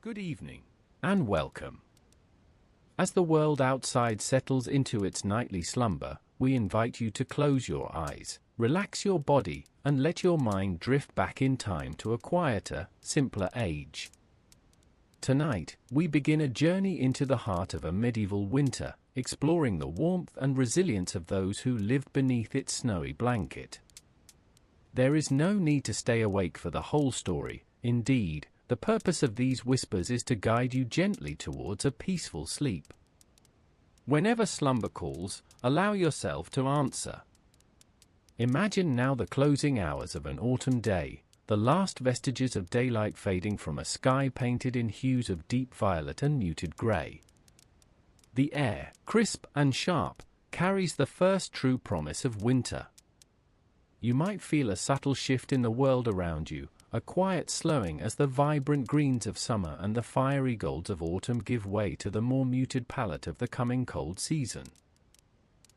Good evening, and welcome. As the world outside settles into its nightly slumber, we invite you to close your eyes, relax your body, and let your mind drift back in time to a quieter, simpler age. Tonight, we begin a journey into the heart of a medieval winter, exploring the warmth and resilience of those who lived beneath its snowy blanket. There is no need to stay awake for the whole story. Indeed, the purpose of these whispers is to guide you gently towards a peaceful sleep. Whenever slumber calls, allow yourself to answer. Imagine now the closing hours of an autumn day, the last vestiges of daylight fading from a sky painted in hues of deep violet and muted grey. The air, crisp and sharp, carries the first true promise of winter. You might feel a subtle shift in the world around you, a quiet slowing as the vibrant greens of summer and the fiery golds of autumn give way to the more muted palette of the coming cold season.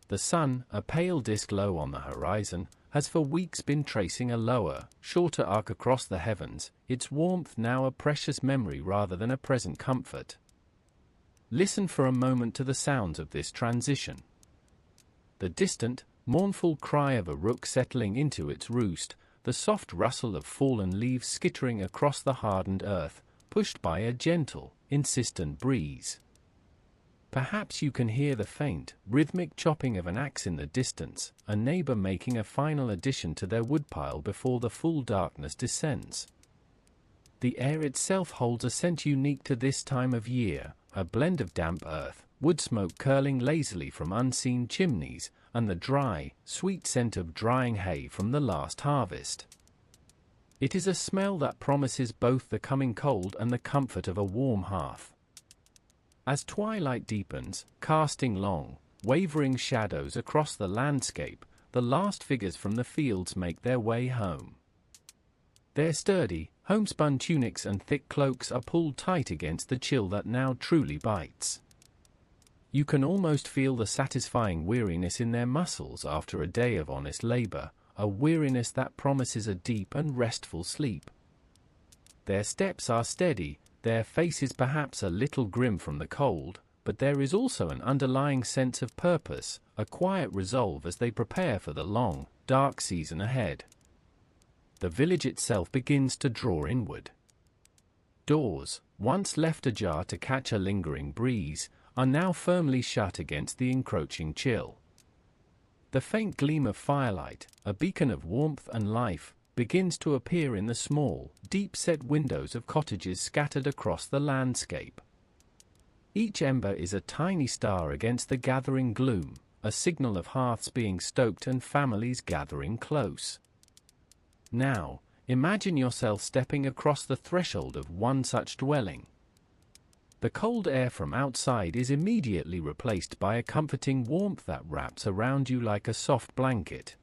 The sun, a pale disk low on the horizon, has for weeks been tracing a lower, shorter arc across the heavens, its warmth now a precious memory rather than a present comfort. Listen for a moment to the sounds of this transition. The distant, mournful cry of a rook settling into its roost, the soft rustle of fallen leaves skittering across the hardened earth, pushed by a gentle, insistent breeze. Perhaps you can hear the faint, rhythmic chopping of an axe in the distance, a neighbor making a final addition to their woodpile before the full darkness descends. The air itself holds a scent unique to this time of year, a blend of damp earth, wood smoke curling lazily from unseen chimneys, and the dry, sweet scent of drying hay from the last harvest. It is a smell that promises both the coming cold and the comfort of a warm hearth. As twilight deepens, casting long, wavering shadows across the landscape, the last figures from the fields make their way home. Their sturdy, homespun tunics and thick cloaks are pulled tight against the chill that now truly bites. You can almost feel the satisfying weariness in their muscles after a day of honest labor, a weariness that promises a deep and restful sleep. Their steps are steady, their faces perhaps a little grim from the cold, but there is also an underlying sense of purpose, a quiet resolve as they prepare for the long, dark season ahead. The village itself begins to draw inward. Doors, once left ajar to catch a lingering breeze, are now firmly shut against the encroaching chill. The faint gleam of firelight, a beacon of warmth and life, begins to appear in the small, deep-set windows of cottages scattered across the landscape. Each ember is a tiny star against the gathering gloom, a signal of hearths being stoked and families gathering close. Now, imagine yourself stepping across the threshold of one such dwelling. The cold air from outside is immediately replaced by a comforting warmth that wraps around you like a soft blanket.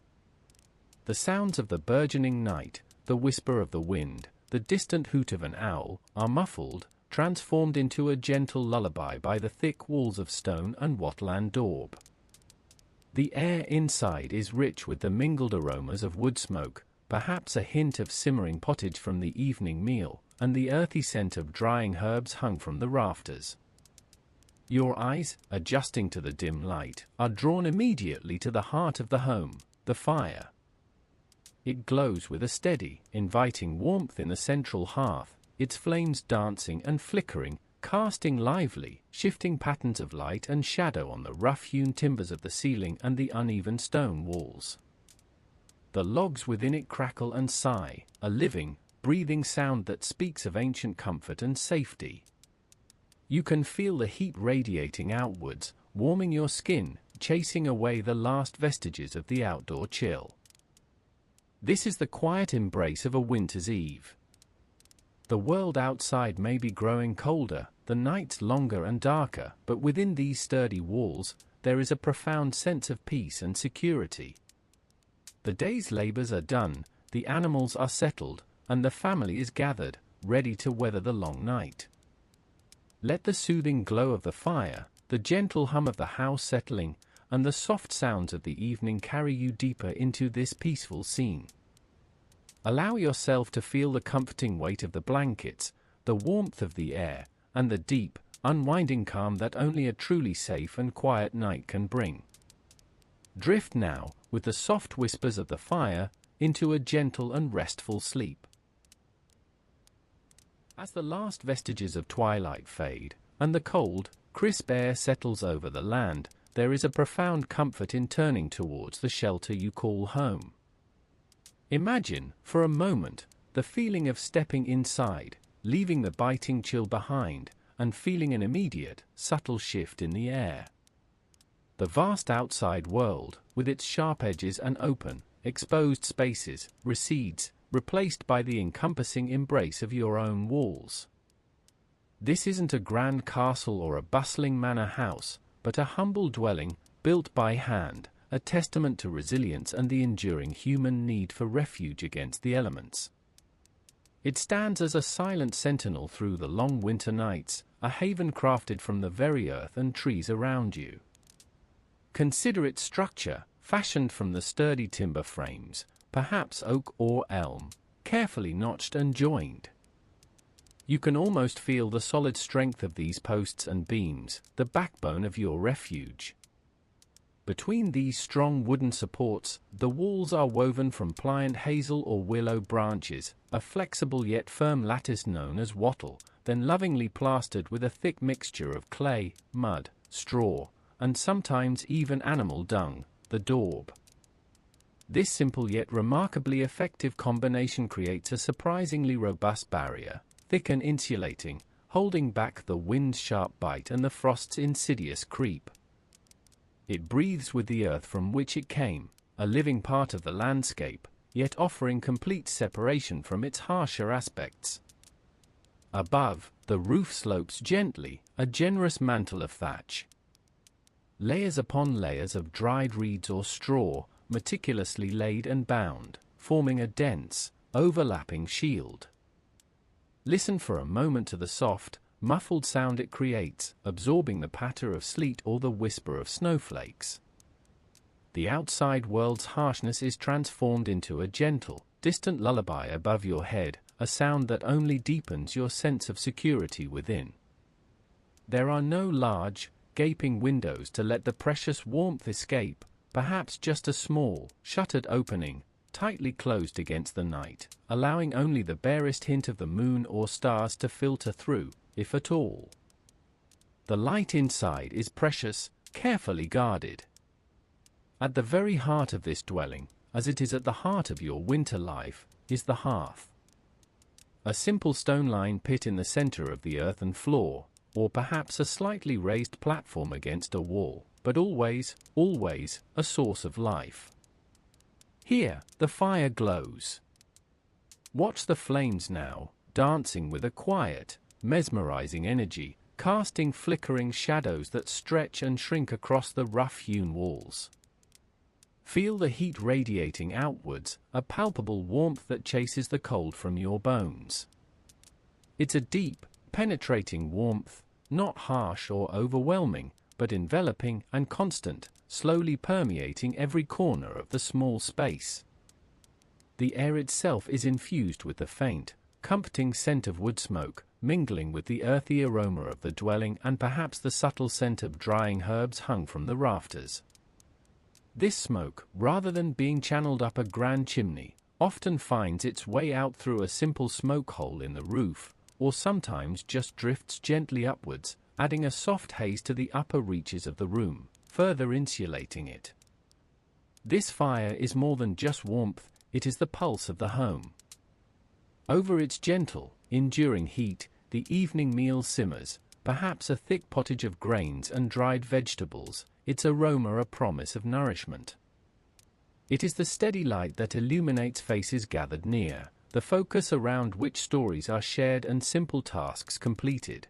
The sounds of the burgeoning night, the whisper of the wind, the distant hoot of an owl, are muffled, transformed into a gentle lullaby by the thick walls of stone and watland daub. The air inside is rich with the mingled aromas of wood smoke, perhaps a hint of simmering pottage from the evening meal, and the earthy scent of drying herbs hung from the rafters. Your eyes, adjusting to the dim light, are drawn immediately to the heart of the home, the fire. It glows with a steady, inviting warmth in the central hearth, its flames dancing and flickering, casting lively, shifting patterns of light and shadow on the rough-hewn timbers of the ceiling and the uneven stone walls. The logs within it crackle and sigh, a living, breathing sound that speaks of ancient comfort and safety. You can feel the heat radiating outwards, warming your skin, chasing away the last vestiges of the outdoor chill. This is the quiet embrace of a winter's eve. The world outside may be growing colder, the nights longer and darker, but within these sturdy walls, there is a profound sense of peace and security. The day's labors are done, the animals are settled, and the family is gathered, ready to weather the long night. Let the soothing glow of the fire, the gentle hum of the house settling, and the soft sounds of the evening carry you deeper into this peaceful scene. Allow yourself to feel the comforting weight of the blankets, the warmth of the air, and the deep, unwinding calm that only a truly safe and quiet night can bring. Drift now, with the soft whispers of the fire, into a gentle and restful sleep. As the last vestiges of twilight fade, and the cold, crisp air settles over the land, there is a profound comfort in turning towards the shelter you call home. Imagine, for a moment, the feeling of stepping inside, leaving the biting chill behind, and feeling an immediate, subtle shift in the air. The vast outside world, with its sharp edges and open, exposed spaces, recedes, replaced by the encompassing embrace of your own walls. This isn't a grand castle or a bustling manor house, but a humble dwelling, built by hand, a testament to resilience and the enduring human need for refuge against the elements. It stands as a silent sentinel through the long winter nights, a haven crafted from the very earth and trees around you. Consider its structure, fashioned from the sturdy timber frames, perhaps oak or elm, carefully notched and joined. You can almost feel the solid strength of these posts and beams, the backbone of your refuge. Between these strong wooden supports, the walls are woven from pliant hazel or willow branches, a flexible yet firm lattice known as wattle, then lovingly plastered with a thick mixture of clay, mud, straw, and sometimes even animal dung, the daub. This simple yet remarkably effective combination creates a surprisingly robust barrier, thick and insulating, holding back the wind's sharp bite and the frost's insidious creep. It breathes with the earth from which it came, a living part of the landscape, yet offering complete separation from its harsher aspects. Above, the roof slopes gently, a generous mantle of thatch. Layers upon layers of dried reeds or straw, meticulously laid and bound, forming a dense, overlapping shield. Listen for a moment to the soft, muffled sound it creates, absorbing the patter of sleet or the whisper of snowflakes. The outside world's harshness is transformed into a gentle, distant lullaby above your head, a sound that only deepens your sense of security within. There are no large, gaping windows to let the precious warmth escape, perhaps just a small, shuttered opening, tightly closed against the night, allowing only the barest hint of the moon or stars to filter through, if at all. The light inside is precious, carefully guarded. At the very heart of this dwelling, as it is at the heart of your winter life, is the hearth. A simple stone-lined pit in the center of the earthen floor, or perhaps a slightly raised platform against a wall, but always, always, a source of life. Here, the fire glows. Watch the flames now, dancing with a quiet, mesmerizing energy, casting flickering shadows that stretch and shrink across the rough-hewn walls. Feel the heat radiating outwards, a palpable warmth that chases the cold from your bones. It's a deep, penetrating warmth, not harsh or overwhelming, but enveloping and constant, slowly permeating every corner of the small space. The air itself is infused with the faint, comforting scent of wood smoke, mingling with the earthy aroma of the dwelling and perhaps the subtle scent of drying herbs hung from the rafters. This smoke, rather than being channeled up a grand chimney, often finds its way out through a simple smoke hole in the roof, or sometimes just drifts gently upwards, adding a soft haze to the upper reaches of the room, further insulating it. This fire is more than just warmth, it is the pulse of the home. Over its gentle, enduring heat, the evening meal simmers, perhaps a thick pottage of grains and dried vegetables, its aroma a promise of nourishment. It is the steady light that illuminates faces gathered near, the focus around which stories are shared and simple tasks completed.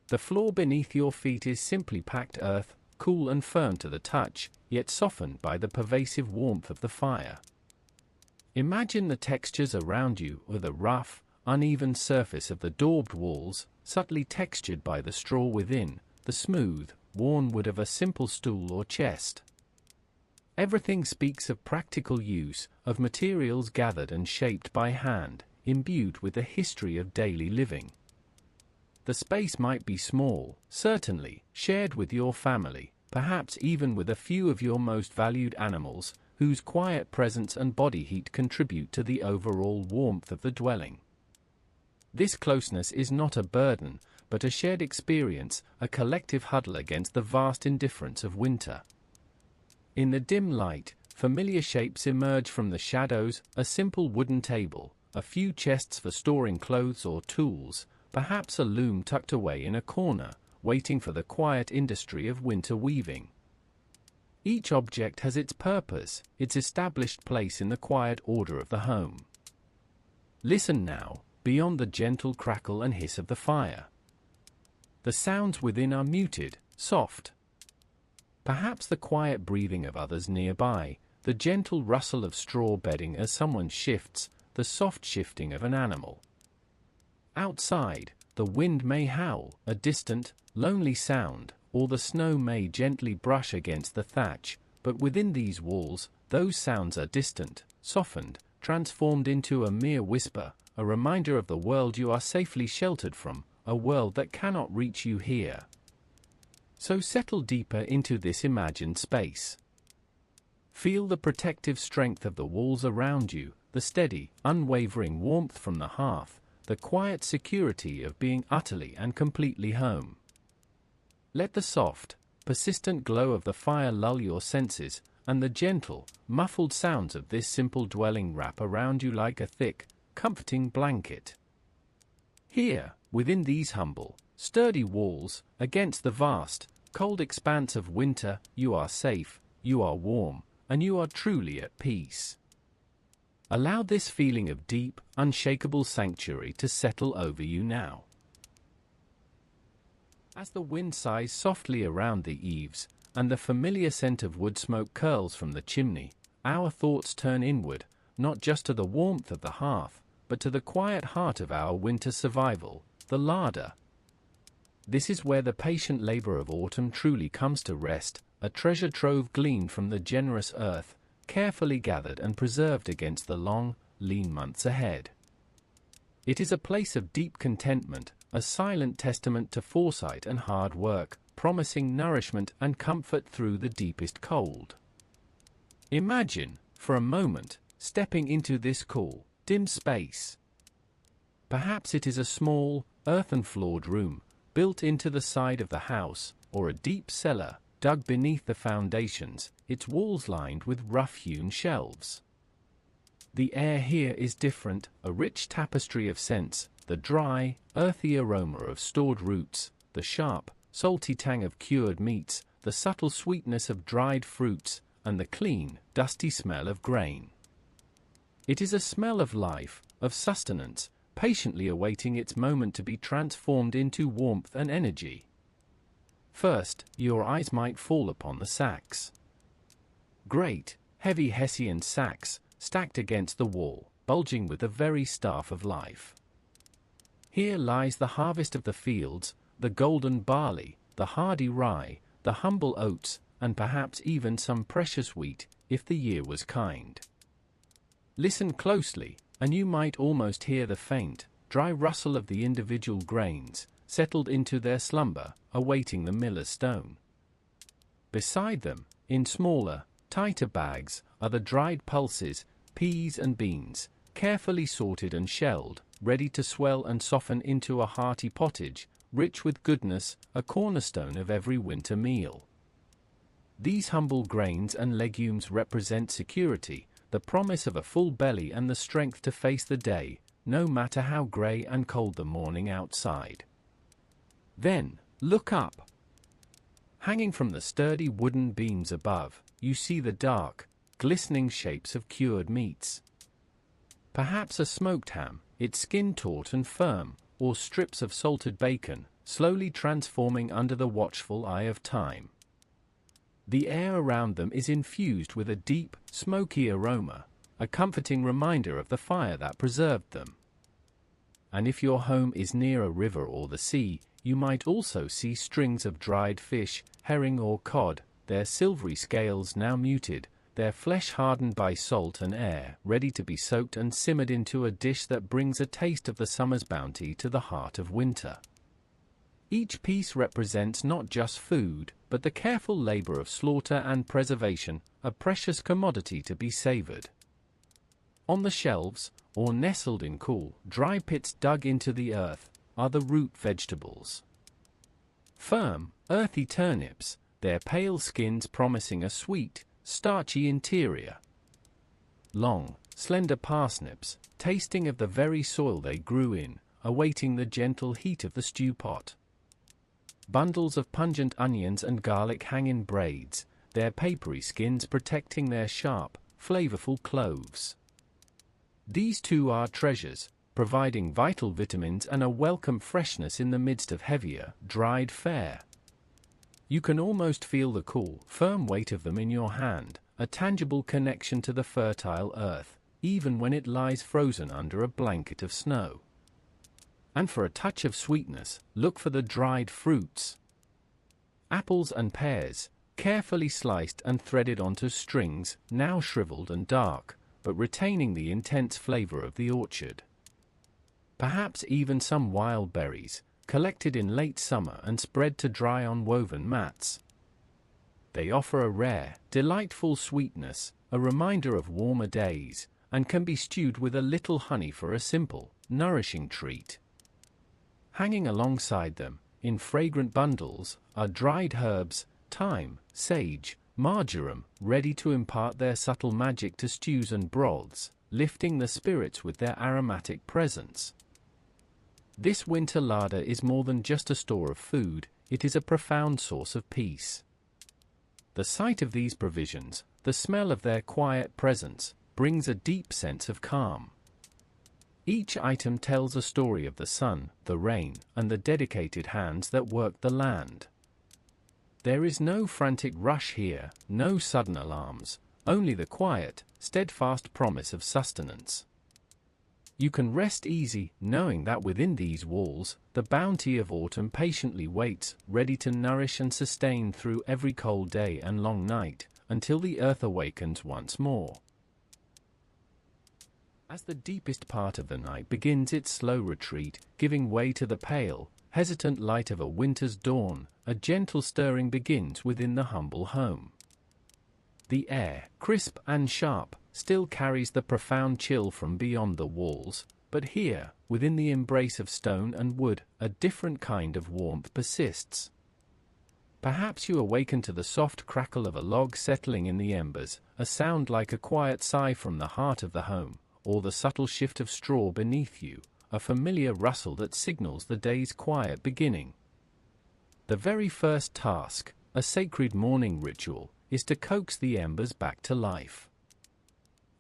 The floor beneath your feet is simply packed earth, cool and firm to the touch, yet softened by the pervasive warmth of the fire. Imagine the textures around you, or the rough, uneven surface of the daubed walls, subtly textured by the straw within, the smooth, worn wood of a simple stool or chest. Everything speaks of practical use, of materials gathered and shaped by hand, imbued with the history of daily living. The space might be small, certainly, shared with your family, perhaps even with a few of your most valued animals, whose quiet presence and body heat contribute to the overall warmth of the dwelling. This closeness is not a burden, but a shared experience, a collective huddle against the vast indifference of winter. In the dim light, familiar shapes emerge from the shadows: a simple wooden table, a few chests for storing clothes or tools, perhaps a loom tucked away in a corner, waiting for the quiet industry of winter weaving. Each object has its purpose, its established place in the quiet order of the home. Listen now, beyond the gentle crackle and hiss of the fire. The sounds within are muted, soft. Perhaps the quiet breathing of others nearby, the gentle rustle of straw bedding as someone shifts, the soft shifting of an animal. Outside, the wind may howl, a distant, lonely sound, or the snow may gently brush against the thatch, but within these walls, those sounds are distant, softened, transformed into a mere whisper, a reminder of the world you are safely sheltered from, a world that cannot reach you here. So settle deeper into this imagined space. Feel the protective strength of the walls around you, the steady, unwavering warmth from the hearth, the quiet security of being utterly and completely home. Let the soft, persistent glow of the fire lull your senses, and the gentle, muffled sounds of this simple dwelling wrap around you like a thick, comforting blanket. Here, within these humble, sturdy walls, against the vast, cold expanse of winter, you are safe, you are warm, and you are truly at peace. Allow this feeling of deep, unshakable sanctuary to settle over you now. As the wind sighs softly around the eaves, and the familiar scent of wood smoke curls from the chimney, our thoughts turn inward, not just to the warmth of the hearth, but to the quiet heart of our winter survival, the larder. This is where the patient labor of autumn truly comes to rest, a treasure trove gleaned from the generous earth, carefully gathered and preserved against the long, lean months ahead. It is a place of deep contentment, a silent testament to foresight and hard work, promising nourishment and comfort through the deepest cold. Imagine, for a moment, stepping into this cool, dim space. Perhaps it is a small, earthen-floored room, built into the side of the house, or a deep cellar, dug beneath the foundations, its walls lined with rough-hewn shelves. The air here is different, a rich tapestry of scents, the dry, earthy aroma of stored roots, the sharp, salty tang of cured meats, the subtle sweetness of dried fruits, and the clean, dusty smell of grain. It is a smell of life, of sustenance, patiently awaiting its moment to be transformed into warmth and energy. First, your eyes might fall upon the sacks. Great, heavy Hessian sacks, stacked against the wall, bulging with the very staff of life. Here lies the harvest of the fields, the golden barley, the hardy rye, the humble oats, and perhaps even some precious wheat, if the year was kind. Listen closely, and you might almost hear the faint, dry rustle of the individual grains, settled into their slumber, awaiting the miller's stone. Beside them, in smaller, tighter bags, are the dried pulses, peas and beans, carefully sorted and shelled, ready to swell and soften into a hearty pottage, rich with goodness, a cornerstone of every winter meal. These humble grains and legumes represent security, the promise of a full belly and the strength to face the day, no matter how grey and cold the morning outside. Then, look up. Hanging from the sturdy wooden beams above, you see the dark, glistening shapes of cured meats. Perhaps a smoked ham, its skin taut and firm, or strips of salted bacon, slowly transforming under the watchful eye of time. The air around them is infused with a deep, smoky aroma, a comforting reminder of the fire that preserved them. And if your home is near a river or the sea, you might also see strings of dried fish, herring or cod, their silvery scales now muted, their flesh hardened by salt and air, ready to be soaked and simmered into a dish that brings a taste of the summer's bounty to the heart of winter. Each piece represents not just food, but the careful labor of slaughter and preservation, a precious commodity to be savored. On the shelves, or nestled in cool, dry pits dug into the earth, are the root vegetables. Firm, earthy turnips, their pale skins promising a sweet, starchy interior. Long, slender parsnips, tasting of the very soil they grew in, awaiting the gentle heat of the stew pot. Bundles of pungent onions and garlic hang in braids, their papery skins protecting their sharp, flavorful cloves. These too are treasures, providing vital vitamins and a welcome freshness in the midst of heavier, dried fare. You can almost feel the cool, firm weight of them in your hand, a tangible connection to the fertile earth, even when it lies frozen under a blanket of snow. And for a touch of sweetness, look for the dried fruits. Apples and pears, carefully sliced and threaded onto strings, now shriveled and dark, but retaining the intense flavor of the orchard. Perhaps even some wild berries, collected in late summer and spread to dry on woven mats. They offer a rare, delightful sweetness, a reminder of warmer days, and can be stewed with a little honey for a simple, nourishing treat. Hanging alongside them, in fragrant bundles, are dried herbs, thyme, sage, marjoram, ready to impart their subtle magic to stews and broths, lifting the spirits with their aromatic presence. This winter larder is more than just a store of food, it is a profound source of peace. The sight of these provisions, the smell of their quiet presence, brings a deep sense of calm. Each item tells a story of the sun, the rain, and the dedicated hands that work the land. There is no frantic rush here, no sudden alarms, only the quiet, steadfast promise of sustenance. You can rest easy, knowing that within these walls, the bounty of autumn patiently waits, ready to nourish and sustain through every cold day and long night, until the earth awakens once more. As the deepest part of the night begins its slow retreat, giving way to the pale, hesitant light of a winter's dawn, a gentle stirring begins within the humble home. The air, crisp and sharp, still carries the profound chill from beyond the walls, but here, within the embrace of stone and wood, a different kind of warmth persists. Perhaps you awaken to the soft crackle of a log settling in the embers, a sound like a quiet sigh from the heart of the home, or the subtle shift of straw beneath you, a familiar rustle that signals the day's quiet beginning. The very first task, a sacred morning ritual, is to coax the embers back to life.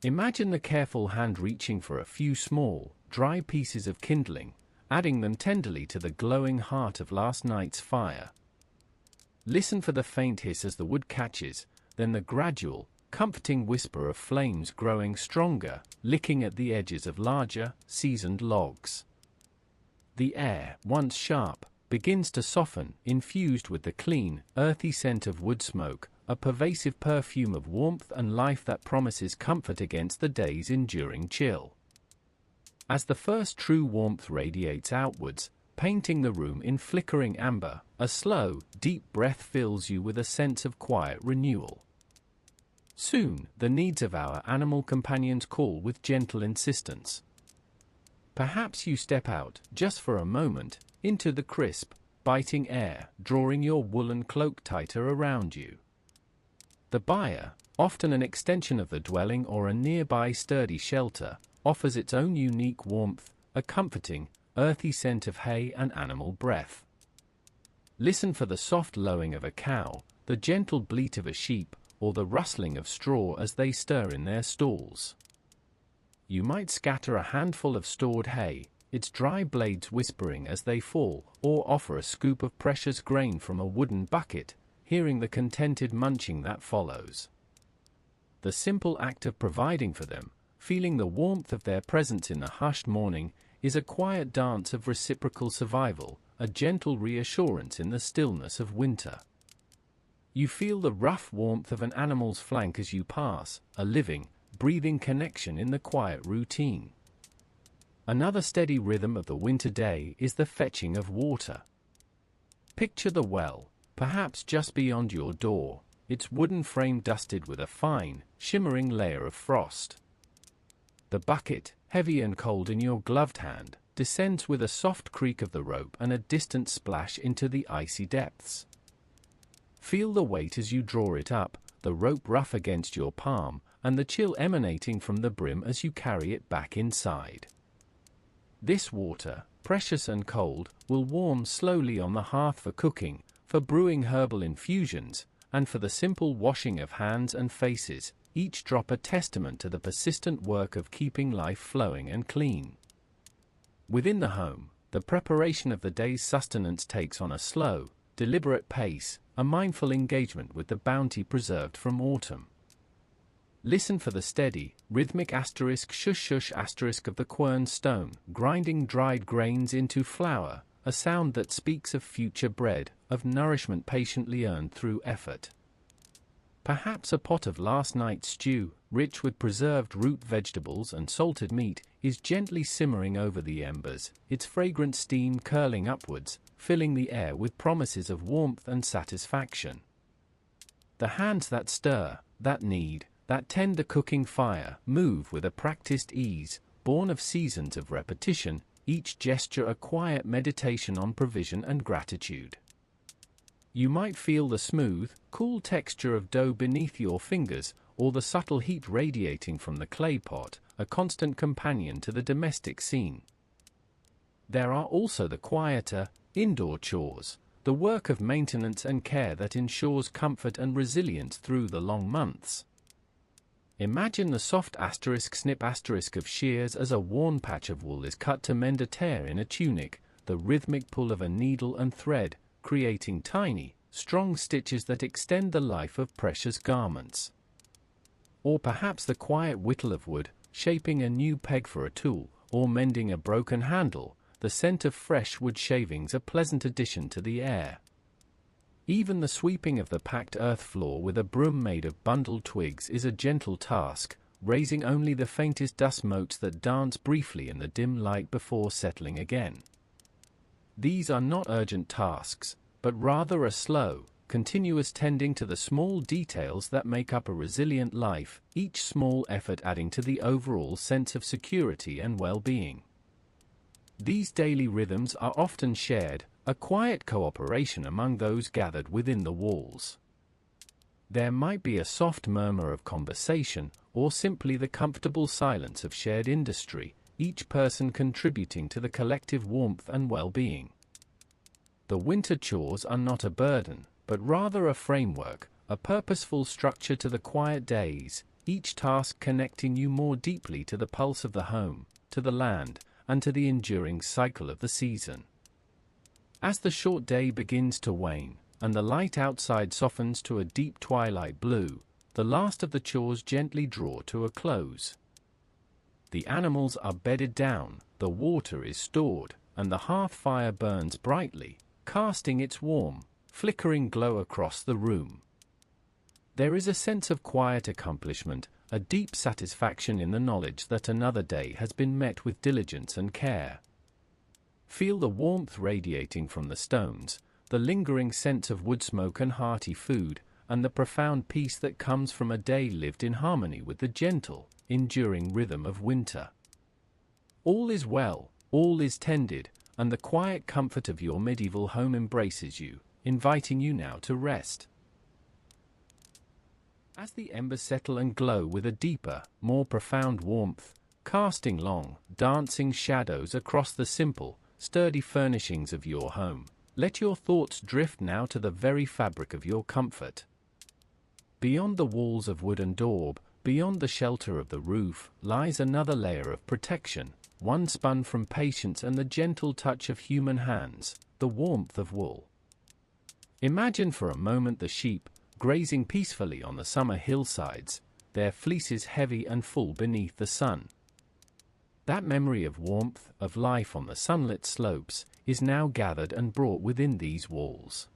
Imagine the careful hand reaching for a few small, dry pieces of kindling, adding them tenderly to the glowing heart of last night's fire. Listen for the faint hiss as the wood catches, then the gradual, comforting whisper of flames growing stronger, licking at the edges of larger, seasoned logs. The air, once sharp, begins to soften, infused with the clean, earthy scent of wood smoke, a pervasive perfume of warmth and life that promises comfort against the day's enduring chill. As the first true warmth radiates outwards, painting the room in flickering amber, a slow, deep breath fills you with a sense of quiet renewal. Soon, the needs of our animal companions call with gentle insistence. Perhaps you step out, just for a moment, into the crisp, biting air, drawing your woolen cloak tighter around you. The byre, often an extension of the dwelling or a nearby sturdy shelter, offers its own unique warmth, a comforting, earthy scent of hay and animal breath. Listen for the soft lowing of a cow, the gentle bleat of a sheep, or the rustling of straw as they stir in their stalls. You might scatter a handful of stored hay, its dry blades whispering as they fall, or offer a scoop of precious grain from a wooden bucket, hearing the contented munching that follows. The simple act of providing for them, feeling the warmth of their presence in the hushed morning, is a quiet dance of reciprocal survival, a gentle reassurance in the stillness of winter. You feel the rough warmth of an animal's flank as you pass, a living, breathing connection in the quiet routine. Another steady rhythm of the winter day is the fetching of water. Picture the well, perhaps just beyond your door, its wooden frame dusted with a fine, shimmering layer of frost. The bucket, heavy and cold in your gloved hand, descends with a soft creak of the rope and a distant splash into the icy depths. Feel the weight as you draw it up, the rope rough against your palm, and the chill emanating from the brim as you carry it back inside. This water, precious and cold, will warm slowly on the hearth for cooking, for brewing herbal infusions, and for the simple washing of hands and faces, each drop a testament to the persistent work of keeping life flowing and clean. Within the home, the preparation of the day's sustenance takes on a slow, deliberate pace, a mindful engagement with the bounty preserved from autumn. Listen for the steady, rhythmic asterisk shush shush asterisk of the quern stone, grinding dried grains into flour, a sound that speaks of future bread, of nourishment patiently earned through effort. Perhaps a pot of last night's stew, rich with preserved root vegetables and salted meat, is gently simmering over the embers, its fragrant steam curling upwards, filling the air with promises of warmth and satisfaction. The hands that stir, that knead, that tend the cooking fire, move with a practiced ease, born of seasons of repetition, each gesture a quiet meditation on provision and gratitude. You might feel the smooth, cool texture of dough beneath your fingers, or the subtle heat radiating from the clay pot, a constant companion to the domestic scene. There are also the quieter, indoor chores, the work of maintenance and care that ensures comfort and resilience through the long months. Imagine the soft asterisk snip asterisk of shears as a worn patch of wool is cut to mend a tear in a tunic, the rhythmic pull of a needle and thread, creating tiny, strong stitches that extend the life of precious garments. Or perhaps the quiet whittle of wood, shaping a new peg for a tool, or mending a broken handle, the scent of fresh wood shavings a pleasant addition to the air. Even the sweeping of the packed earth floor with a broom made of bundled twigs is a gentle task, raising only the faintest dust motes that dance briefly in the dim light before settling again. These are not urgent tasks, but rather a slow, continuous tending to the small details that make up a resilient life, each small effort adding to the overall sense of security and well-being. These daily rhythms are often shared, a quiet cooperation among those gathered within the walls. There might be a soft murmur of conversation, or simply the comfortable silence of shared industry, each person contributing to the collective warmth and well-being. The winter chores are not a burden, but rather a framework, a purposeful structure to the quiet days, each task connecting you more deeply to the pulse of the home, to the land, and to the enduring cycle of the season. As the short day begins to wane, and the light outside softens to a deep twilight blue, the last of the chores gently draw to a close. The animals are bedded down, the water is stored, and the hearth fire burns brightly, casting its warm, flickering glow across the room. There is a sense of quiet accomplishment, a deep satisfaction in the knowledge that another day has been met with diligence and care. Feel the warmth radiating from the stones, the lingering sense of wood smoke and hearty food, and the profound peace that comes from a day lived in harmony with the gentle, enduring rhythm of winter. All is well, all is tended, and the quiet comfort of your medieval home embraces you, inviting you now to rest. As the embers settle and glow with a deeper, more profound warmth, casting long, dancing shadows across the simple, sturdy furnishings of your home, let your thoughts drift now to the very fabric of your comfort. Beyond the walls of wood and daub, beyond the shelter of the roof, lies another layer of protection, one spun from patience and the gentle touch of human hands, the warmth of wool. Imagine for a moment the sheep, grazing peacefully on the summer hillsides, their fleeces heavy and full beneath the sun. That memory of warmth, of life on the sunlit slopes, is now gathered and brought within these walls.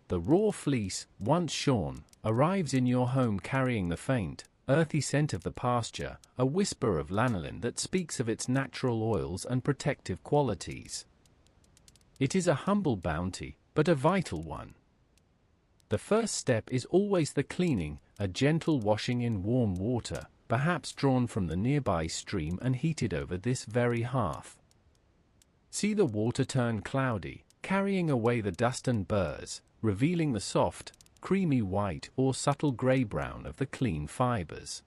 The raw fleece, once shorn, arrives in your home carrying the faint, earthy scent of the pasture, a whisper of lanolin that speaks of its natural oils and protective qualities. It is a humble bounty, but a vital one. The first step is always the cleaning, a gentle washing in warm water, perhaps drawn from the nearby stream and heated over this very hearth. See the water turn cloudy, carrying away the dust and burrs, revealing the soft, creamy white or subtle grey-brown of the clean fibers.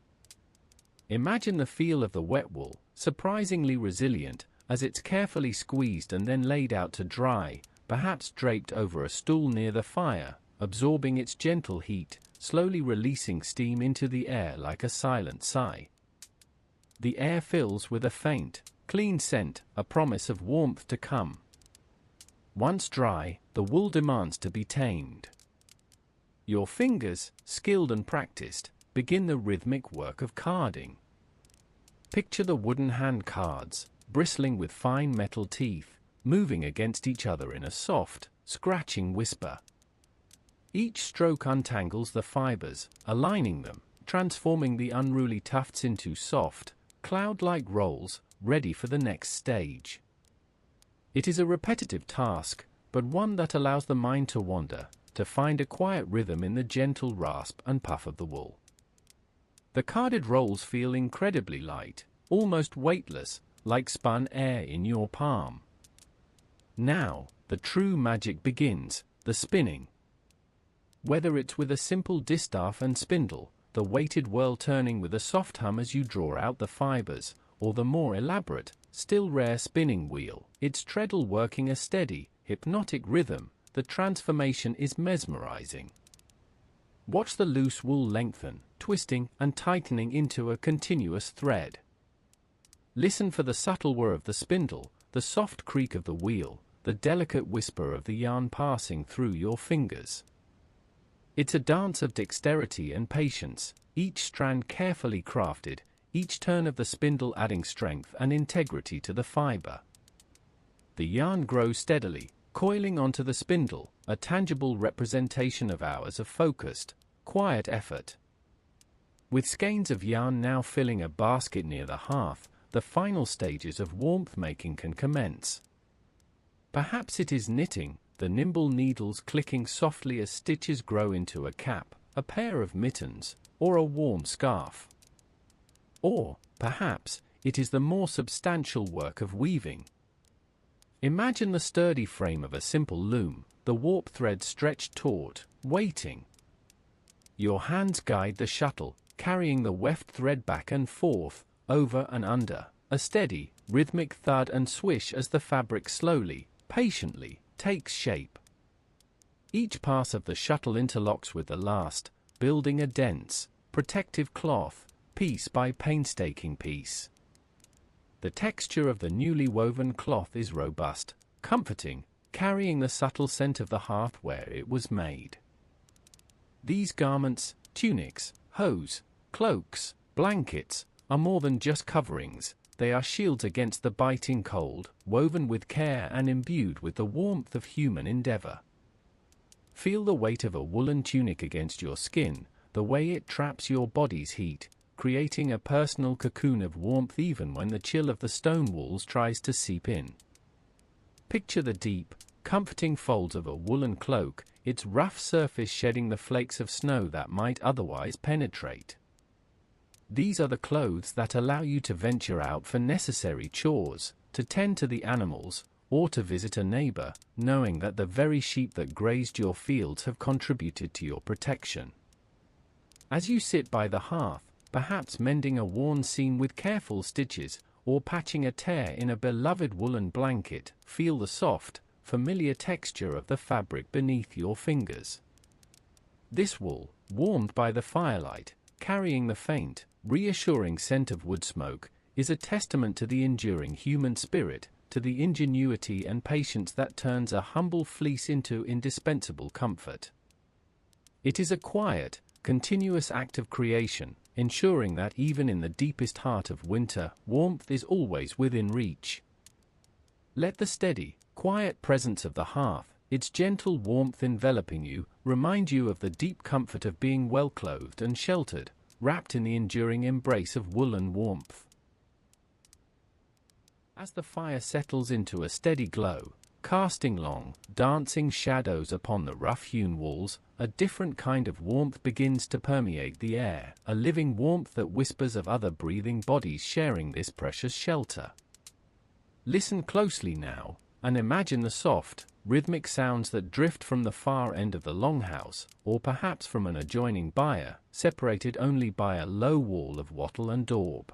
Imagine the feel of the wet wool, surprisingly resilient, as it's carefully squeezed and then laid out to dry, perhaps draped over a stool near the fire, absorbing its gentle heat, slowly releasing steam into the air like a silent sigh. The air fills with a faint, clean scent, a promise of warmth to come. Once dry, the wool demands to be tamed. Your fingers, skilled and practiced, begin the rhythmic work of carding. Picture the wooden hand cards, bristling with fine metal teeth, moving against each other in a soft, scratching whisper. Each stroke untangles the fibers, aligning them, transforming the unruly tufts into soft, cloud-like rolls, ready for the next stage. It is a repetitive task, but one that allows the mind to wander, to find a quiet rhythm in the gentle rasp and puff of the wool. The carded rolls feel incredibly light, almost weightless, like spun air in your palm. Now, the true magic begins, the spinning. Whether it's with a simple distaff and spindle, the weighted whirl turning with a soft hum as you draw out the fibers, or the more elaborate, still rare spinning wheel, its treadle working a steady, hypnotic rhythm, the transformation is mesmerizing. Watch the loose wool lengthen, twisting and tightening into a continuous thread. Listen for the subtle whir of the spindle, the soft creak of the wheel, the delicate whisper of the yarn passing through your fingers. It's a dance of dexterity and patience, each strand carefully crafted, each turn of the spindle adding strength and integrity to the fiber. The yarn grows steadily, coiling onto the spindle, a tangible representation of hours of focused, quiet effort. With skeins of yarn now filling a basket near the hearth, the final stages of warmth making can commence. Perhaps it is knitting, the nimble needles clicking softly as stitches grow into a cap, a pair of mittens, or a warm scarf. Or, perhaps, it is the more substantial work of weaving. Imagine the sturdy frame of a simple loom, the warp thread stretched taut, waiting. Your hands guide the shuttle, carrying the weft thread back and forth, over and under, a steady, rhythmic thud and swish as the fabric slowly, patiently, takes shape. Each pass of the shuttle interlocks with the last, building a dense, protective cloth, piece by painstaking piece. The texture of the newly woven cloth is robust, comforting, carrying the subtle scent of the hearth where it was made. These garments, tunics, hose, cloaks, blankets, are more than just coverings, they are shields against the biting cold, woven with care and imbued with the warmth of human endeavor. Feel the weight of a woolen tunic against your skin, the way it traps your body's heat, creating a personal cocoon of warmth even when the chill of the stone walls tries to seep in. Picture the deep, comforting folds of a woolen cloak, its rough surface shedding the flakes of snow that might otherwise penetrate. These are the clothes that allow you to venture out for necessary chores, to tend to the animals, or to visit a neighbor, knowing that the very sheep that grazed your fields have contributed to your protection. As you sit by the hearth, perhaps mending a worn seam with careful stitches, or patching a tear in a beloved woolen blanket, feel the soft, familiar texture of the fabric beneath your fingers. This wool, warmed by the firelight, carrying the faint, reassuring scent of wood smoke, is a testament to the enduring human spirit, to the ingenuity and patience that turns a humble fleece into indispensable comfort. It is a quiet, continuous act of creation, ensuring that even in the deepest heart of winter, warmth is always within reach. Let the steady, quiet presence of the hearth, its gentle warmth enveloping you, remind you of the deep comfort of being well clothed and sheltered, wrapped in the enduring embrace of woolen warmth. As the fire settles into a steady glow, casting long, dancing shadows upon the rough-hewn walls, a different kind of warmth begins to permeate the air, a living warmth that whispers of other breathing bodies sharing this precious shelter. Listen closely now, and imagine the soft, rhythmic sounds that drift from the far end of the longhouse, or perhaps from an adjoining byre, separated only by a low wall of wattle and daub.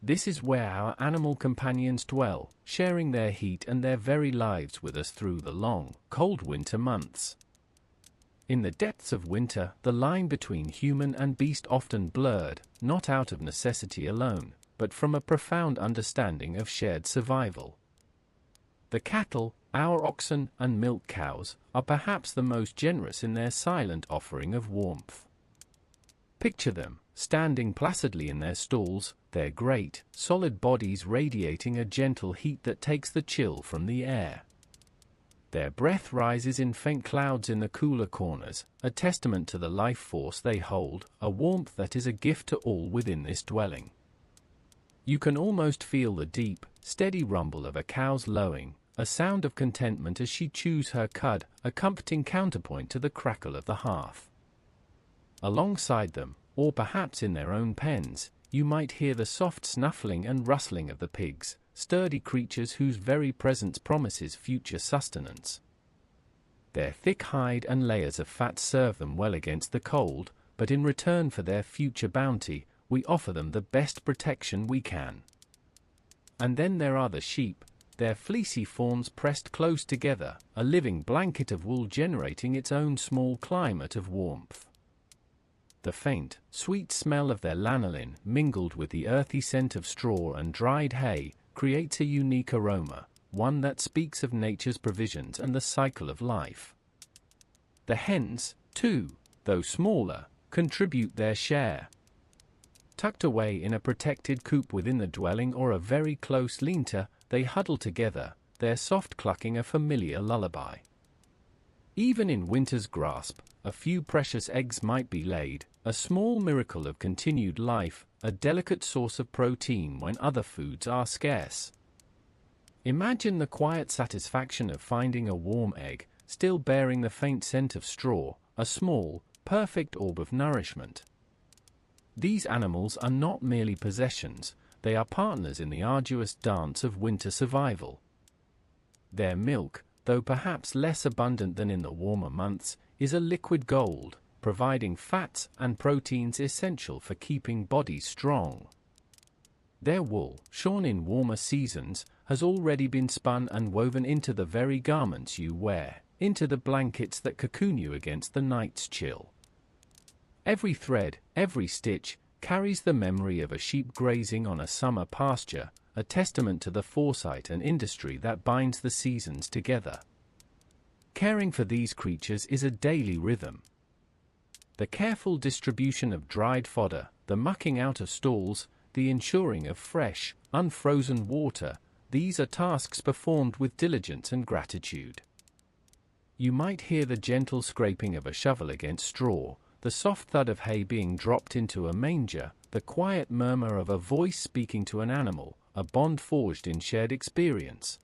This is where our animal companions dwell, sharing their heat and their very lives with us through the long, cold winter months. In the depths of winter, the line between human and beast often blurred, not out of necessity alone, but from a profound understanding of shared survival. The cattle, our oxen and milk cows, are perhaps the most generous in their silent offering of warmth. Picture them, standing placidly in their stalls, their great, solid bodies radiating a gentle heat that takes the chill from the air. Their breath rises in faint clouds in the cooler corners, a testament to the life force they hold, a warmth that is a gift to all within this dwelling. You can almost feel the deep, steady rumble of a cow's lowing, a sound of contentment as she chews her cud, a comforting counterpoint to the crackle of the hearth. Alongside them, or perhaps in their own pens, you might hear the soft snuffling and rustling of the pigs, sturdy creatures whose very presence promises future sustenance. Their thick hide and layers of fat serve them well against the cold, but in return for their future bounty, we offer them the best protection we can. And then there are the sheep, their fleecy fawns pressed close together, a living blanket of wool generating its own small climate of warmth. The faint, sweet smell of their lanolin, mingled with the earthy scent of straw and dried hay, creates a unique aroma, one that speaks of nature's provisions and the cycle of life. The hens, too, though smaller, contribute their share. Tucked away in a protected coop within the dwelling or a very close lean-to, they huddle together, their soft clucking a familiar lullaby. Even in winter's grasp, a few precious eggs might be laid, a small miracle of continued life, a delicate source of protein when other foods are scarce. Imagine the quiet satisfaction of finding a warm egg, still bearing the faint scent of straw, a small, perfect orb of nourishment. These animals are not merely possessions, they are partners in the arduous dance of winter survival. Their milk, though perhaps less abundant than in the warmer months, is a liquid gold, providing fats and proteins essential for keeping bodies strong. Their wool, shorn in warmer seasons, has already been spun and woven into the very garments you wear, into the blankets that cocoon you against the night's chill. Every thread, every stitch, carries the memory of a sheep grazing on a summer pasture, a testament to the foresight and industry that binds the seasons together. Caring for these creatures is a daily rhythm. The careful distribution of dried fodder, the mucking out of stalls, the ensuring of fresh, unfrozen water, these are tasks performed with diligence and gratitude. You might hear the gentle scraping of a shovel against straw, the soft thud of hay being dropped into a manger, the quiet murmur of a voice speaking to an animal, a bond forged in shared experience.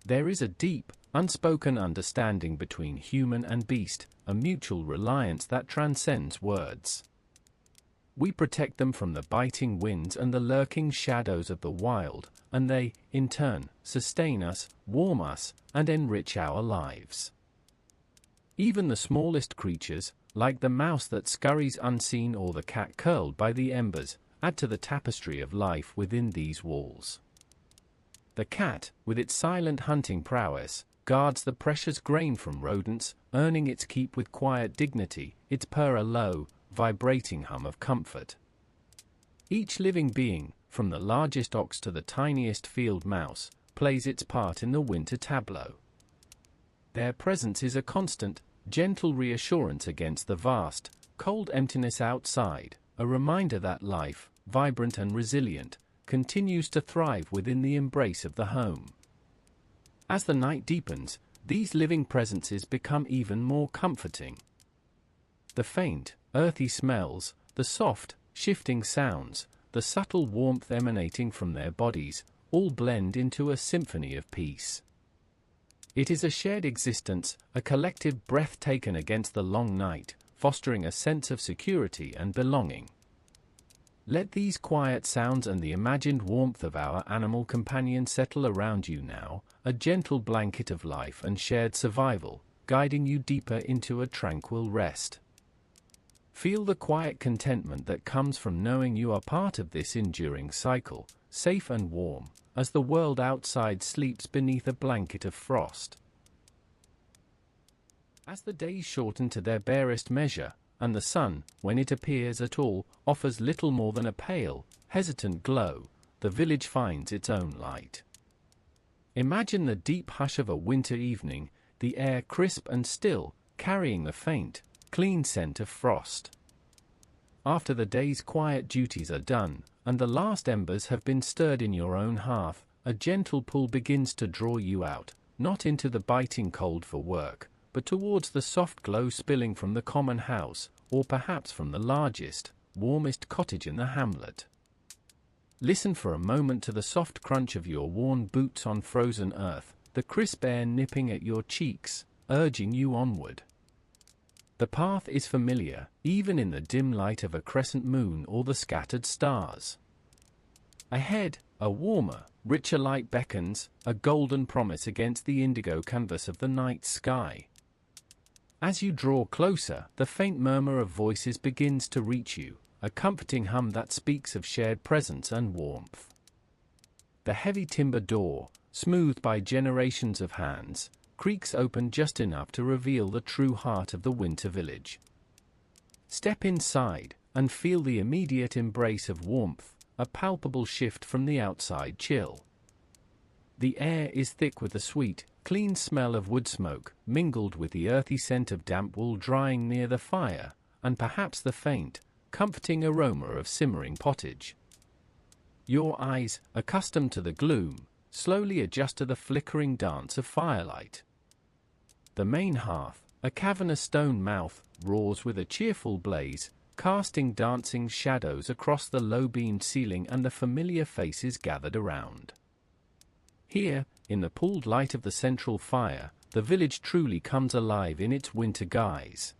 There is a deep, unspoken understanding between human and beast, a mutual reliance that transcends words. We protect them from the biting winds and the lurking shadows of the wild, and they, in turn, sustain us, warm us, and enrich our lives. Even the smallest creatures, like the mouse that scurries unseen or the cat curled by the embers, add to the tapestry of life within these walls. The cat, with its silent hunting prowess, guards the precious grain from rodents, earning its keep with quiet dignity, its purr a low, vibrating hum of comfort. Each living being, from the largest ox to the tiniest field mouse, plays its part in the winter tableau. Their presence is a constant, gentle reassurance against the vast, cold emptiness outside, a reminder that life, vibrant and resilient, continues to thrive within the embrace of the home. As the night deepens, these living presences become even more comforting. The faint, earthy smells, the soft, shifting sounds, the subtle warmth emanating from their bodies, all blend into a symphony of peace. It is a shared existence, a collective breath taken against the long night, fostering a sense of security and belonging. Let these quiet sounds and the imagined warmth of our animal companion settle around you now, a gentle blanket of life and shared survival, guiding you deeper into a tranquil rest. Feel the quiet contentment that comes from knowing you are part of this enduring cycle, safe and warm, as the world outside sleeps beneath a blanket of frost. As the days shorten to their barest measure, and the sun, when it appears at all, offers little more than a pale, hesitant glow, the village finds its own light. Imagine the deep hush of a winter evening, the air crisp and still, carrying the faint, clean scent of frost. After the day's quiet duties are done, and the last embers have been stirred in your own hearth, a gentle pull begins to draw you out, not into the biting cold for work, but towards the soft glow spilling from the common house, or perhaps from the largest, warmest cottage in the hamlet. Listen for a moment to the soft crunch of your worn boots on frozen earth, the crisp air nipping at your cheeks, urging you onward. The path is familiar, even in the dim light of a crescent moon or the scattered stars. Ahead, a warmer, richer light beckons, a golden promise against the indigo canvas of the night sky. As you draw closer, the faint murmur of voices begins to reach you, a comforting hum that speaks of shared presence and warmth. The heavy timber door, smoothed by generations of hands, creaks open just enough to reveal the true heart of the winter village. Step inside, and feel the immediate embrace of warmth, a palpable shift from the outside chill. The air is thick with the sweet, clean smell of wood smoke, mingled with the earthy scent of damp wool drying near the fire, and perhaps the faint, comforting aroma of simmering pottage. Your eyes, accustomed to the gloom, slowly adjust to the flickering dance of firelight. The main hearth, a cavernous stone mouth, roars with a cheerful blaze, casting dancing shadows across the low-beamed ceiling and the familiar faces gathered around. Here, in the pooled light of the central fire, the village truly comes alive in its winter guise.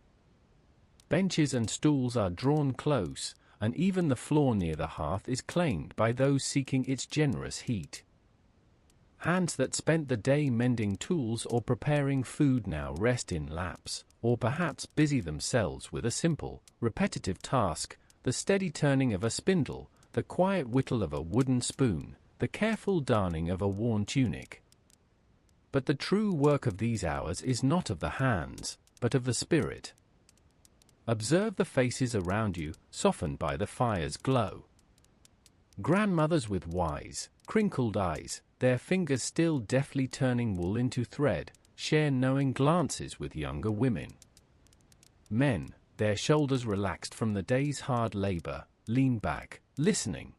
Benches and stools are drawn close, and even the floor near the hearth is claimed by those seeking its generous heat. Hands that spent the day mending tools or preparing food now rest in laps, or perhaps busy themselves with a simple, repetitive task, the steady turning of a spindle, the quiet whittle of a wooden spoon, the careful darning of a worn tunic. But the true work of these hours is not of the hands, but of the spirit. Observe the faces around you, softened by the fire's glow. Grandmothers with wise, crinkled eyes, their fingers still deftly turning wool into thread, share knowing glances with younger women. Men, their shoulders relaxed from the day's hard labor, lean back, listening.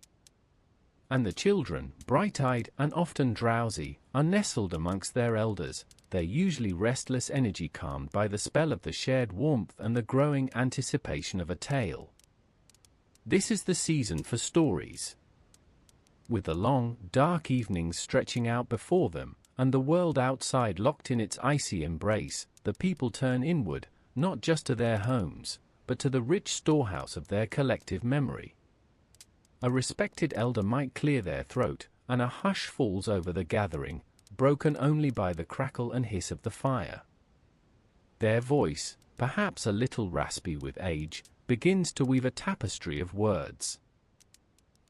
And the children, bright-eyed and often drowsy, are nestled amongst their elders, their usually restless energy calmed by the spell of the shared warmth and the growing anticipation of a tale. This is the season for stories. With the long, dark evenings stretching out before them, and the world outside locked in its icy embrace, the people turn inward, not just to their homes, but to the rich storehouse of their collective memory. A respected elder might clear their throat, and a hush falls over the gathering, broken only by the crackle and hiss of the fire. Their voice, perhaps a little raspy with age, begins to weave a tapestry of words.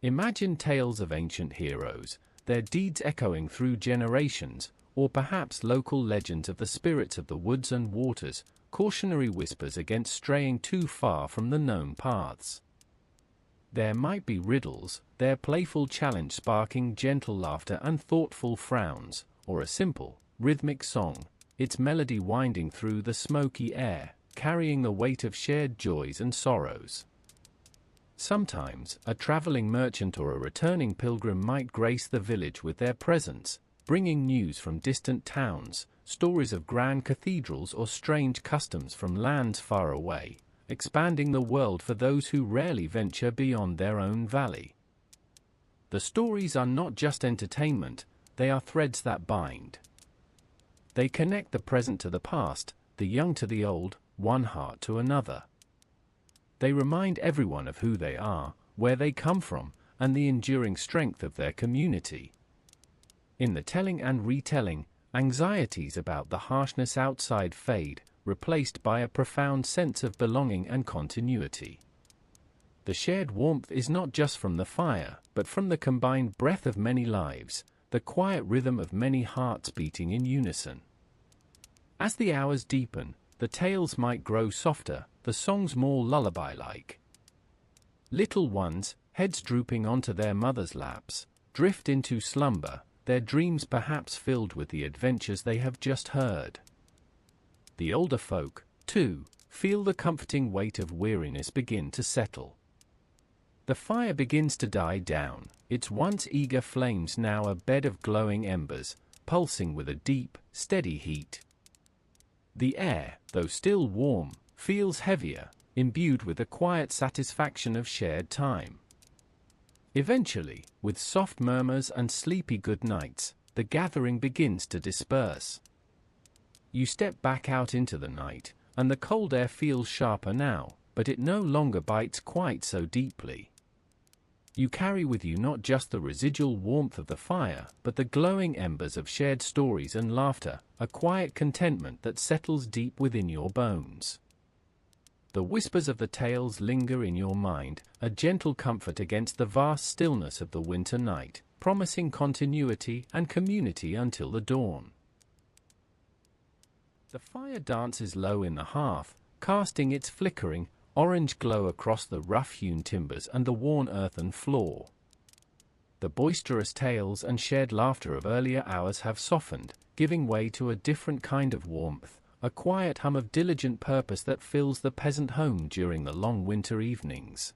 Imagine tales of ancient heroes, their deeds echoing through generations, or perhaps local legends of the spirits of the woods and waters, cautionary whispers against straying too far from the known paths. There might be riddles, their playful challenge sparking gentle laughter and thoughtful frowns, or a simple, rhythmic song, its melody winding through the smoky air, carrying the weight of shared joys and sorrows. Sometimes, a traveling merchant or a returning pilgrim might grace the village with their presence, bringing news from distant towns, stories of grand cathedrals or strange customs from lands far away, expanding the world for those who rarely venture beyond their own valley. The stories are not just entertainment, they are threads that bind. They connect the present to the past, the young to the old, one heart to another. They remind everyone of who they are, where they come from, and the enduring strength of their community. In the telling and retelling, anxieties about the harshness outside fade, replaced by a profound sense of belonging and continuity. The shared warmth is not just from the fire, but from the combined breath of many lives, the quiet rhythm of many hearts beating in unison. As the hours deepen, the tales might grow softer, the songs more lullaby-like. Little ones, heads drooping onto their mothers' laps, drift into slumber, their dreams perhaps filled with the adventures they have just heard. The older folk, too, feel the comforting weight of weariness begin to settle. The fire begins to die down, its once eager flames now a bed of glowing embers, pulsing with a deep, steady heat. The air, though still warm, feels heavier, imbued with the quiet satisfaction of shared time. Eventually, with soft murmurs and sleepy good nights, the gathering begins to disperse. You step back out into the night, and the cold air feels sharper now, but it no longer bites quite so deeply. You carry with you not just the residual warmth of the fire, but the glowing embers of shared stories and laughter, a quiet contentment that settles deep within your bones. The whispers of the tales linger in your mind, a gentle comfort against the vast stillness of the winter night, promising continuity and community until the dawn. The fire dances low in the hearth, casting its flickering, orange glow across the rough-hewn timbers and the worn earthen floor. The boisterous tales and shared laughter of earlier hours have softened, giving way to a different kind of warmth, a quiet hum of diligent purpose that fills the peasant home during the long winter evenings.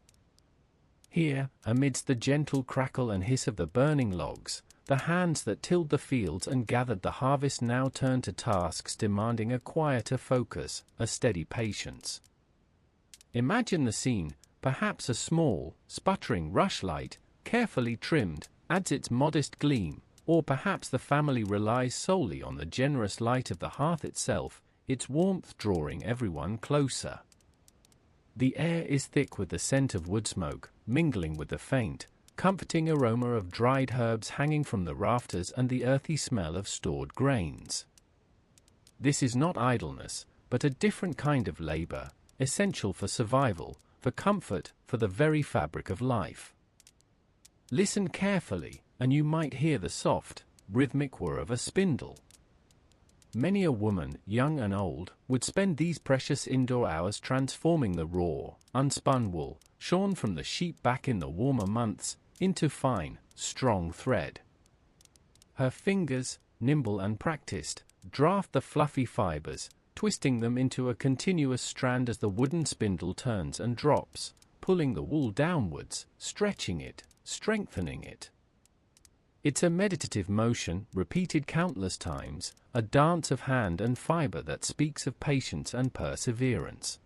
Here, amidst the gentle crackle and hiss of the burning logs, the hands that tilled the fields and gathered the harvest now turn to tasks demanding a quieter focus, a steady patience. Imagine the scene, perhaps a small, sputtering rushlight, carefully trimmed, adds its modest gleam, or perhaps the family relies solely on the generous light of the hearth itself, its warmth drawing everyone closer. The air is thick with the scent of wood smoke, mingling with the faint, comforting aroma of dried herbs hanging from the rafters and the earthy smell of stored grains. This is not idleness, but a different kind of labor, essential for survival, for comfort, for the very fabric of life. Listen carefully, and you might hear the soft, rhythmic whir of a spindle. Many a woman, young and old, would spend these precious indoor hours transforming the raw, unspun wool, shorn from the sheep back in the warmer months, into fine, strong thread. Her fingers, nimble and practiced, draft the fluffy fibers, twisting them into a continuous strand as the wooden spindle turns and drops, pulling the wool downwards, stretching it, strengthening it. It's a meditative motion, repeated countless times, a dance of hand and fiber that speaks of patience and perseverance.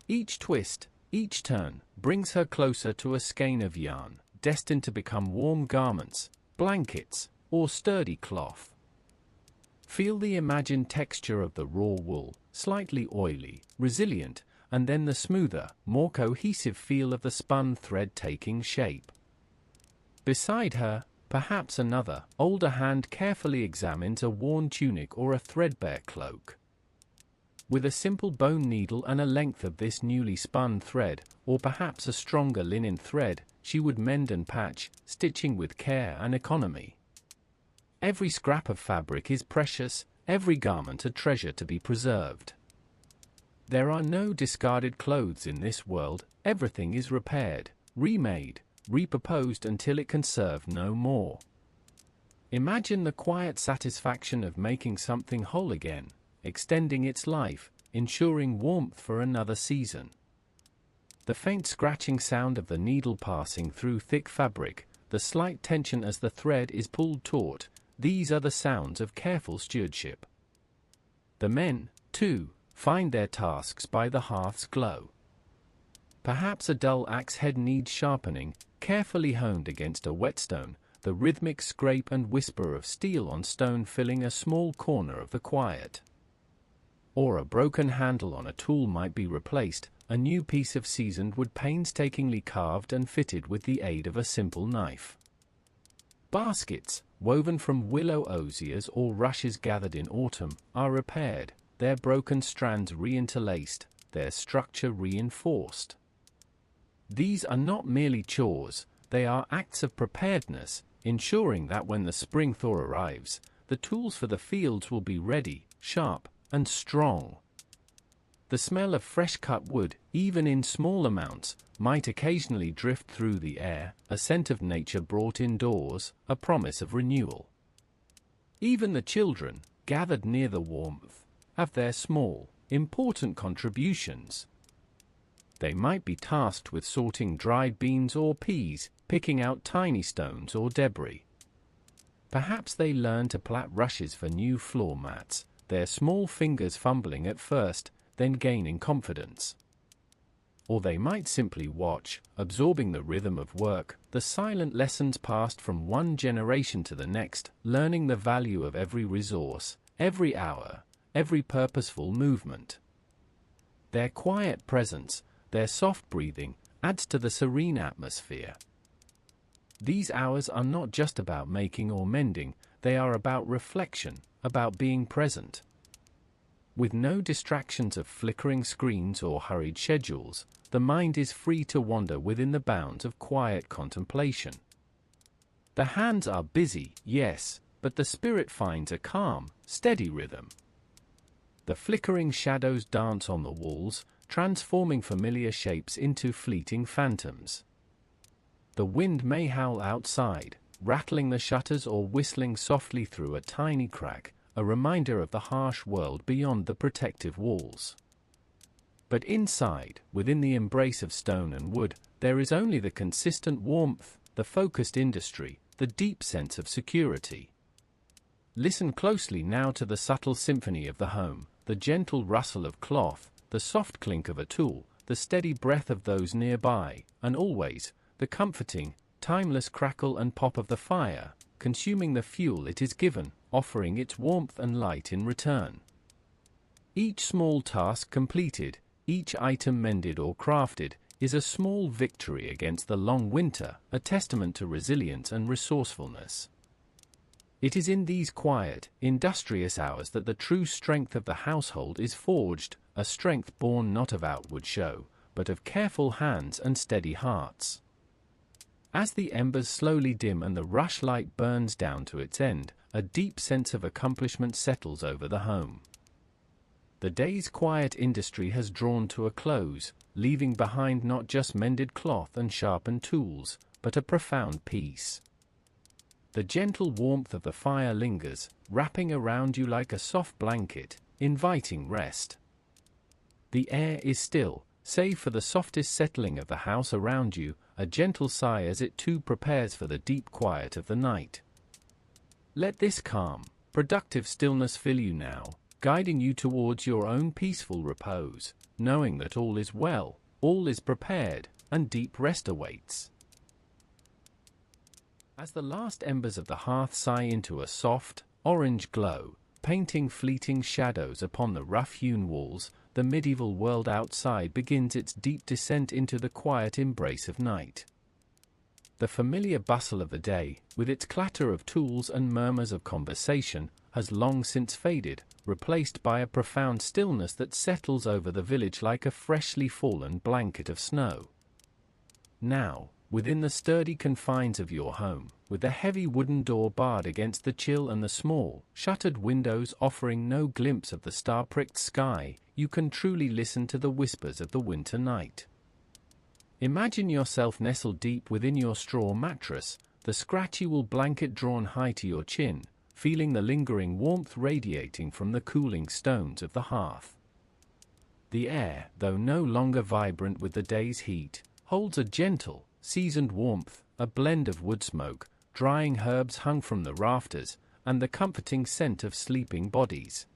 Each twist, each turn, brings her closer to a skein of yarn, destined to become warm garments, blankets, or sturdy cloth. Feel the imagined texture of the raw wool, slightly oily, resilient, and then the smoother, more cohesive feel of the spun thread taking shape. Beside her, perhaps another, older hand carefully examines a worn tunic or a threadbare cloak. With a simple bone needle and a length of this newly spun thread, or perhaps a stronger linen thread, she would mend and patch, stitching with care and economy. Every scrap of fabric is precious, every garment a treasure to be preserved. There are no discarded clothes in this world, everything is repaired, remade, repurposed until it can serve no more. Imagine the quiet satisfaction of making something whole again, extending its life, ensuring warmth for another season. The faint scratching sound of the needle passing through thick fabric, the slight tension as the thread is pulled taut, these are the sounds of careful stewardship. The men, too, find their tasks by the hearth's glow. Perhaps a dull axe head needs sharpening, carefully honed against a whetstone, the rhythmic scrape and whisper of steel on stone filling a small corner of the quiet. Or a broken handle on a tool might be replaced, a new piece of seasoned wood painstakingly carved and fitted with the aid of a simple knife. Baskets, woven from willow osiers or rushes gathered in autumn, are repaired, their broken strands reinterlaced, their structure reinforced. These are not merely chores, they are acts of preparedness, ensuring that when the spring thaw arrives, the tools for the fields will be ready, sharp, and strong. The smell of fresh-cut wood, even in small amounts, might occasionally drift through the air, a scent of nature brought indoors, a promise of renewal. Even the children, gathered near the warmth, have their small, important contributions. They might be tasked with sorting dried beans or peas, picking out tiny stones or debris. Perhaps they learn to plait rushes for new floor mats, their small fingers fumbling at first, then gaining confidence. Or they might simply watch, absorbing the rhythm of work, the silent lessons passed from one generation to the next, learning the value of every resource, every hour, every purposeful movement. Their quiet presence, their soft breathing, adds to the serene atmosphere. These hours are not just about making or mending, they are about reflection, about being present. With no distractions of flickering screens or hurried schedules, the mind is free to wander within the bounds of quiet contemplation. The hands are busy, yes, but the spirit finds a calm, steady rhythm. The flickering shadows dance on the walls, transforming familiar shapes into fleeting phantoms. The wind may howl outside, rattling the shutters or whistling softly through a tiny crack, a reminder of the harsh world beyond the protective walls. But inside, within the embrace of stone and wood, there is only the consistent warmth, the focused industry, the deep sense of security. Listen closely now to the subtle symphony of the home, the gentle rustle of cloth, the soft clink of a tool, the steady breath of those nearby, and always, the comforting, timeless crackle and pop of the fire, consuming the fuel it is given, offering its warmth and light in return. Each small task completed, each item mended or crafted, is a small victory against the long winter, a testament to resilience and resourcefulness. It is in these quiet, industrious hours that the true strength of the household is forged, a strength born not of outward show, but of careful hands and steady hearts. As the embers slowly dim and the rushlight burns down to its end, a deep sense of accomplishment settles over the home. The day's quiet industry has drawn to a close, leaving behind not just mended cloth and sharpened tools, but a profound peace. The gentle warmth of the fire lingers, wrapping around you like a soft blanket, inviting rest. The air is still, save for the softest settling of the house around you, a gentle sigh as it too prepares for the deep quiet of the night. Let this calm, productive stillness fill you now, guiding you towards your own peaceful repose, knowing that all is well, all is prepared, and deep rest awaits. As the last embers of the hearth sigh into a soft, orange glow, painting fleeting shadows upon the rough-hewn walls, the medieval world outside begins its deep descent into the quiet embrace of night. The familiar bustle of the day, with its clatter of tools and murmurs of conversation, has long since faded, replaced by a profound stillness that settles over the village like a freshly fallen blanket of snow. Now, within the sturdy confines of your home, with the heavy wooden door barred against the chill and the small, shuttered windows offering no glimpse of the star-pricked sky, you can truly listen to the whispers of the winter night. Imagine yourself nestled deep within your straw mattress, the scratchy wool blanket drawn high to your chin, feeling the lingering warmth radiating from the cooling stones of the hearth. The air, though no longer vibrant with the day's heat, holds a gentle, seasoned warmth, a blend of wood smoke, drying herbs hung from the rafters, and the comforting scent of sleeping bodies.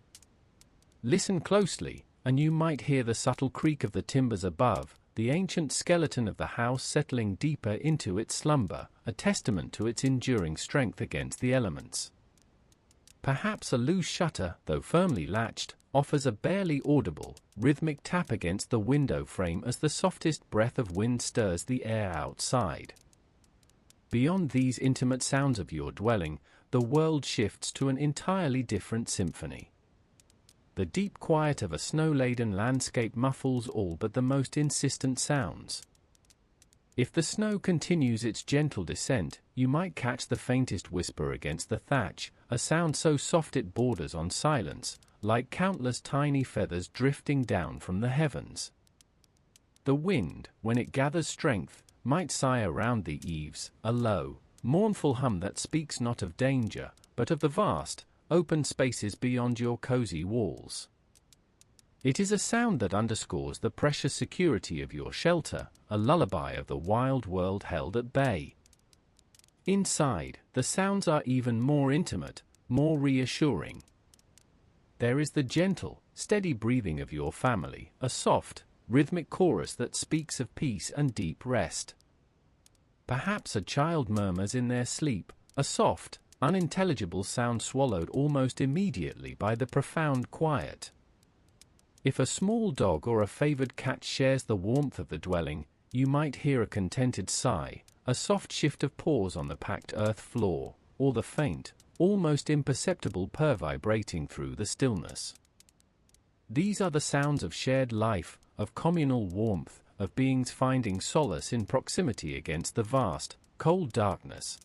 Listen closely, and you might hear the subtle creak of the timbers above, the ancient skeleton of the house settling deeper into its slumber, a testament to its enduring strength against the elements. Perhaps a loose shutter, though firmly latched, offers a barely audible, rhythmic tap against the window frame as the softest breath of wind stirs the air outside. Beyond these intimate sounds of your dwelling, the world shifts to an entirely different symphony. The deep quiet of a snow-laden landscape muffles all but the most insistent sounds. If the snow continues its gentle descent, you might catch the faintest whisper against the thatch, a sound so soft it borders on silence, like countless tiny feathers drifting down from the heavens. The wind, when it gathers strength, might sigh around the eaves, a low, mournful hum that speaks not of danger, but of the vast, open spaces beyond your cozy walls. It is a sound that underscores the precious security of your shelter, a lullaby of the wild world held at bay. Inside, the sounds are even more intimate, more reassuring. There is the gentle, steady breathing of your family, a soft, rhythmic chorus that speaks of peace and deep rest. Perhaps a child murmurs in their sleep, a soft, unintelligible sound swallowed almost immediately by the profound quiet. If a small dog or a favored cat shares the warmth of the dwelling, you might hear a contented sigh, a soft shift of paws on the packed earth floor, or the faint, almost imperceptible purr vibrating through the stillness. These are the sounds of shared life, of communal warmth, of beings finding solace in proximity against the vast, cold darkness.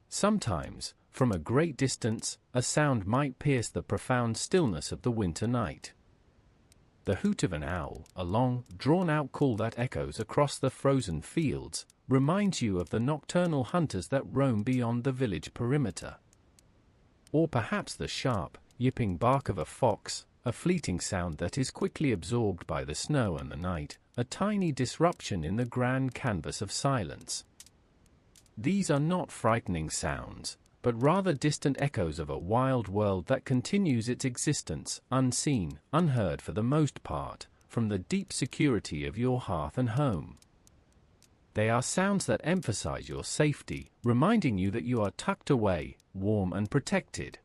Sometimes, from a great distance, a sound might pierce the profound stillness of the winter night. The hoot of an owl, a long, drawn-out call that echoes across the frozen fields, reminds you of the nocturnal hunters that roam beyond the village perimeter. Or perhaps the sharp, yipping bark of a fox, a fleeting sound that is quickly absorbed by the snow and the night, a tiny disruption in the grand canvas of silence. These are not frightening sounds, but rather distant echoes of a wild world that continues its existence, unseen, unheard for the most part, from the deep security of your hearth and home. They are sounds that emphasize your safety, reminding you that you are tucked away, warm and protected.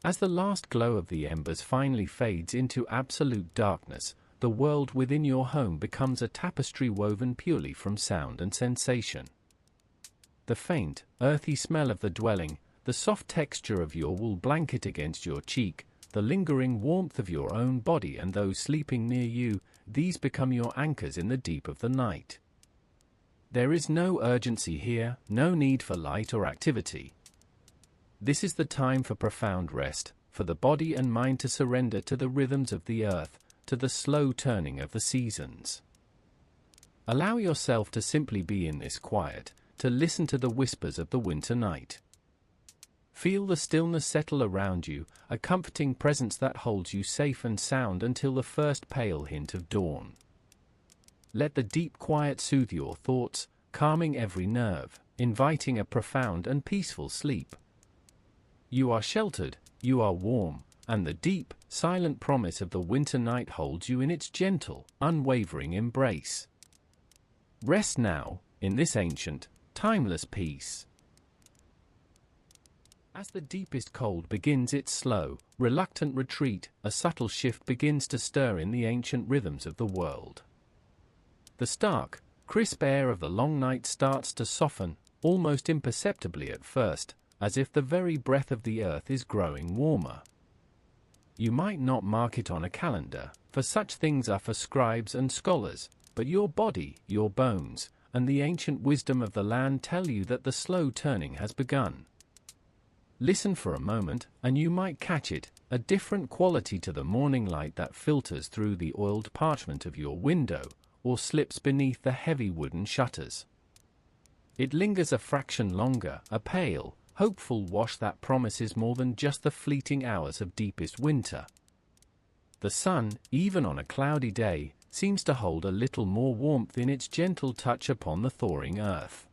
As the last glow of the embers finally fades into absolute darkness, the world within your home becomes a tapestry woven purely from sound and sensation. The faint, earthy smell of the dwelling, the soft texture of your wool blanket against your cheek, the lingering warmth of your own body and those sleeping near you, these become your anchors in the deep of the night. There is no urgency here, no need for light or activity. This is the time for profound rest, for the body and mind to surrender to the rhythms of the earth, to the slow turning of the seasons. Allow yourself to simply be in this quiet, to listen to the whispers of the winter night. Feel the stillness settle around you, a comforting presence that holds you safe and sound until the first pale hint of dawn. Let the deep quiet soothe your thoughts, calming every nerve, inviting a profound and peaceful sleep. You are sheltered, you are warm, and the deep, silent promise of the winter night holds you in its gentle, unwavering embrace. Rest now, in this ancient, timeless peace. As the deepest cold begins its slow, reluctant retreat, a subtle shift begins to stir in the ancient rhythms of the world. The stark, crisp air of the long night starts to soften, almost imperceptibly at first, as if the very breath of the earth is growing warmer. You might not mark it on a calendar, for such things are for scribes and scholars, but your body, your bones, and the ancient wisdom of the land tell you that the slow turning has begun. Listen for a moment, and you might catch it, a different quality to the morning light that filters through the oiled parchment of your window, or slips beneath the heavy wooden shutters. It lingers a fraction longer, a pale, hopeful wash that promises more than just the fleeting hours of deepest winter. The sun, even on a cloudy day, seems to hold a little more warmth in its gentle touch upon the thawing earth.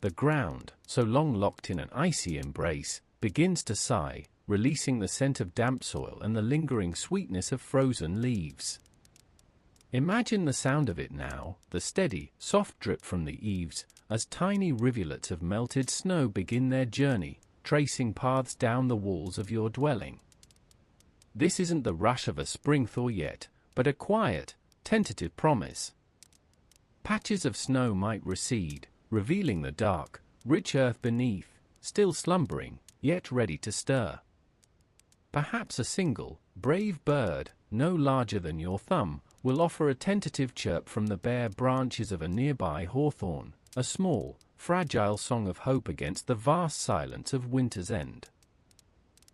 The ground, so long locked in an icy embrace, begins to sigh, releasing the scent of damp soil and the lingering sweetness of frozen leaves. Imagine the sound of it now, the steady, soft drip from the eaves, as tiny rivulets of melted snow begin their journey, tracing paths down the walls of your dwelling. This isn't the rush of a spring thaw yet, but a quiet, tentative promise. Patches of snow might recede, revealing the dark, rich earth beneath, still slumbering, yet ready to stir. Perhaps a single, brave bird, no larger than your thumb, will offer a tentative chirp from the bare branches of a nearby hawthorn, a small, fragile song of hope against the vast silence of winter's end.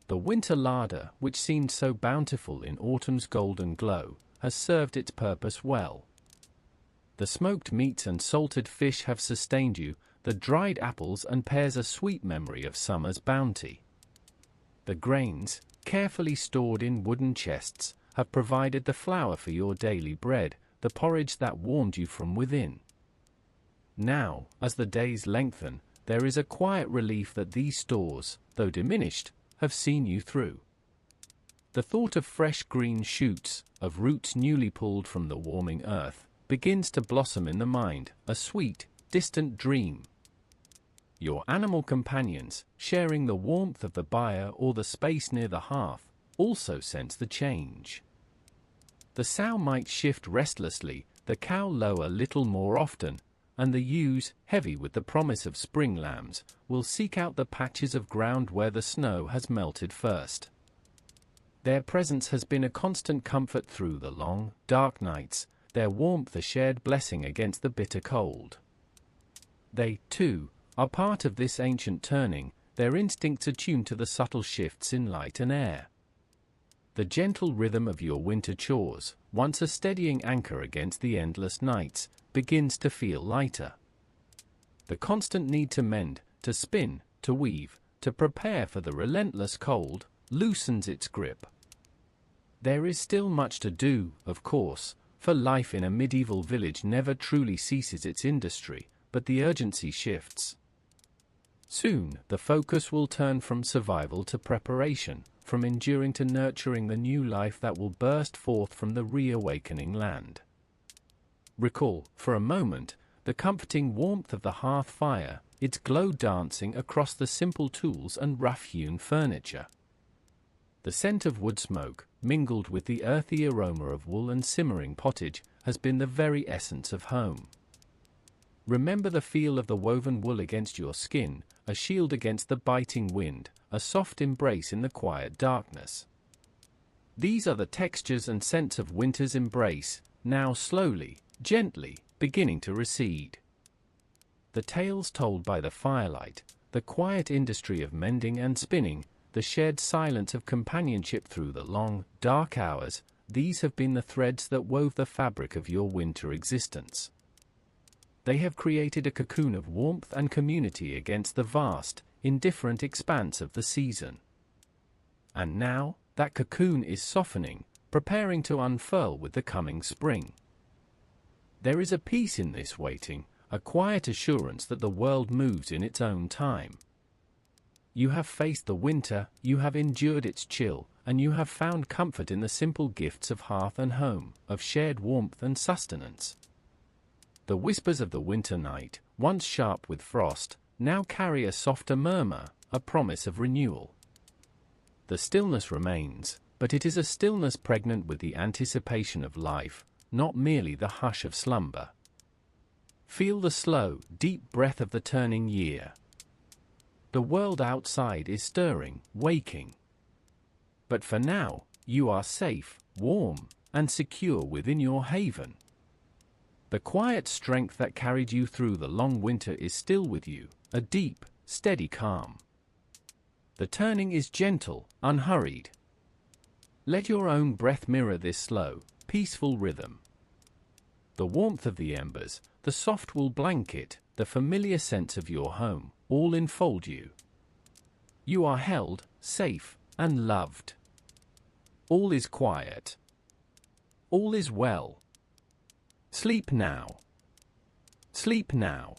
The winter larder, which seemed so bountiful in autumn's golden glow, has served its purpose well. The smoked meats and salted fish have sustained you, the dried apples and pears a sweet memory of summer's bounty. The grains, carefully stored in wooden chests, have provided the flour for your daily bread, the porridge that warmed you from within. Now, as the days lengthen, there is a quiet relief that these stores, though diminished, have seen you through. The thought of fresh green shoots, of roots newly pulled from the warming earth, begins to blossom in the mind, a sweet, distant dream. Your animal companions, sharing the warmth of the byre or the space near the hearth, also sense the change. The sow might shift restlessly, the cow low a little more often, and the ewes, heavy with the promise of spring lambs, will seek out the patches of ground where the snow has melted first. Their presence has been a constant comfort through the long, dark nights, their warmth a shared blessing against the bitter cold. They, too, are part of this ancient turning, their instincts attuned to the subtle shifts in light and air. The gentle rhythm of your winter chores, once a steadying anchor against the endless nights, begins to feel lighter. The constant need to mend, to spin, to weave, to prepare for the relentless cold, loosens its grip. There is still much to do, of course, for life in a medieval village never truly ceases its industry, but the urgency shifts. Soon, the focus will turn from survival to preparation, from enduring to nurturing the new life that will burst forth from the reawakening land. Recall, for a moment, the comforting warmth of the hearth fire, its glow dancing across the simple tools and rough-hewn furniture. The scent of wood smoke, mingled with the earthy aroma of wool and simmering pottage, has been the very essence of home. Remember the feel of the woven wool against your skin, a shield against the biting wind, a soft embrace in the quiet darkness. These are the textures and scents of winter's embrace, now slowly, gently, beginning to recede. The tales told by the firelight, the quiet industry of mending and spinning, the shared silence of companionship through the long, dark hours, these have been the threads that wove the fabric of your winter existence. They have created a cocoon of warmth and community against the vast, indifferent expanse of the season. And now, that cocoon is softening, preparing to unfurl with the coming spring. There is a peace in this waiting, a quiet assurance that the world moves in its own time. You have faced the winter, you have endured its chill, and you have found comfort in the simple gifts of hearth and home, of shared warmth and sustenance. The whispers of the winter night, once sharp with frost, now carry a softer murmur, a promise of renewal. The stillness remains, but it is a stillness pregnant with the anticipation of life, not merely the hush of slumber. Feel the slow, deep breath of the turning year. The world outside is stirring, waking. But for now, you are safe, warm, and secure within your haven. The quiet strength that carried you through the long winter is still with you, a deep, steady calm. The turning is gentle, unhurried. Let your own breath mirror this slow, peaceful rhythm. The warmth of the embers, the soft wool blanket, the familiar sense of your home, all enfold you. You are held, safe, and loved. All is quiet. All is well. Sleep now. Sleep now.